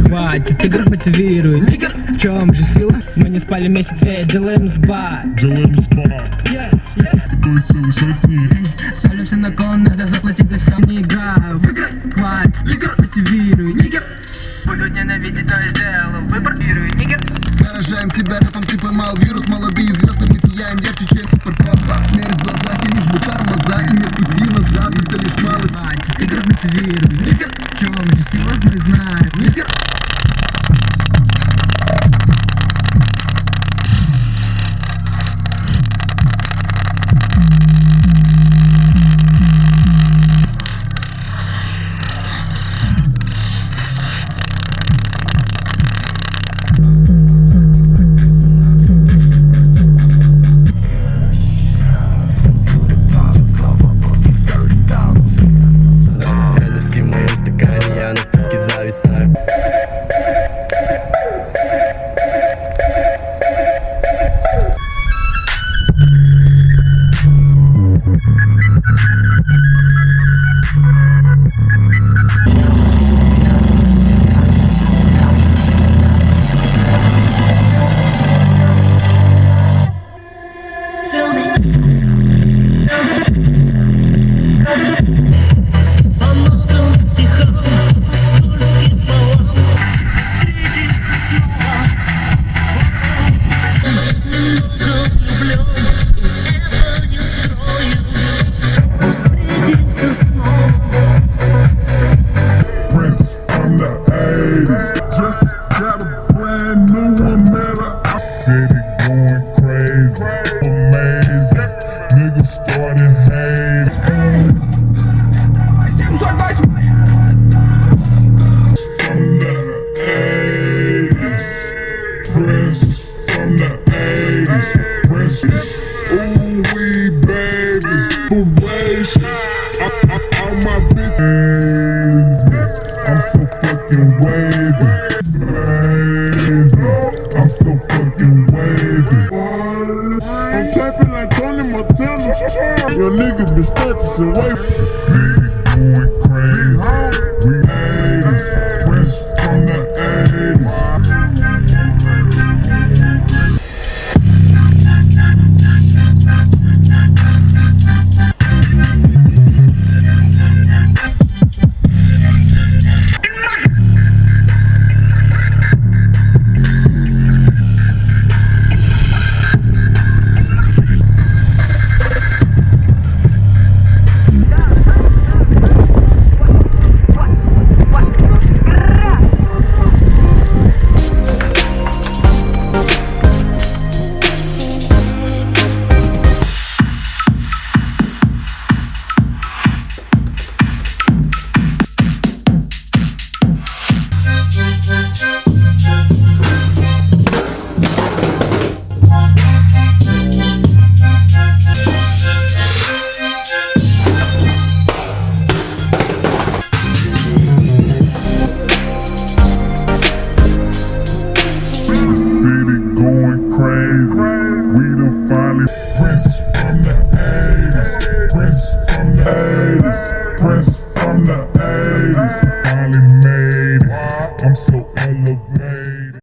Хватит игр, мотивируй. Нигер, в чем же сила? Мы не спали месяц, ведь делаем сба. Какой силы сотни. Ставлю все на кон, надо заплатить за все. Не играю в игры, хватит игр, мотивируй. Нигер, будут ненавидеть, но я сделал выбор. Нигер, заражаем тебя, рэпом ты поймал вирус. Молодые звезды, мы сияем ярче, чем суперкоп. Смерть в глазах и лишь бы тормоза. И нет пути назад, это лишь малость. хватит игр, мотивируй. Нигер, в чем же сила? Мы знаем. Нигер. Радости в моем стакане, я на песке зависаю. Just got a brand new one, man. I said it going crazy, amazing. Niggas started hating. From the 80s, Prince from the 80s, Prince. Ooh wee baby, Beration. All my bitches. I'm so fucking wavy. I'm so fucking wavy. I'm tapping like Tony Montana. Your nigga been status and wavy. City going crazy. We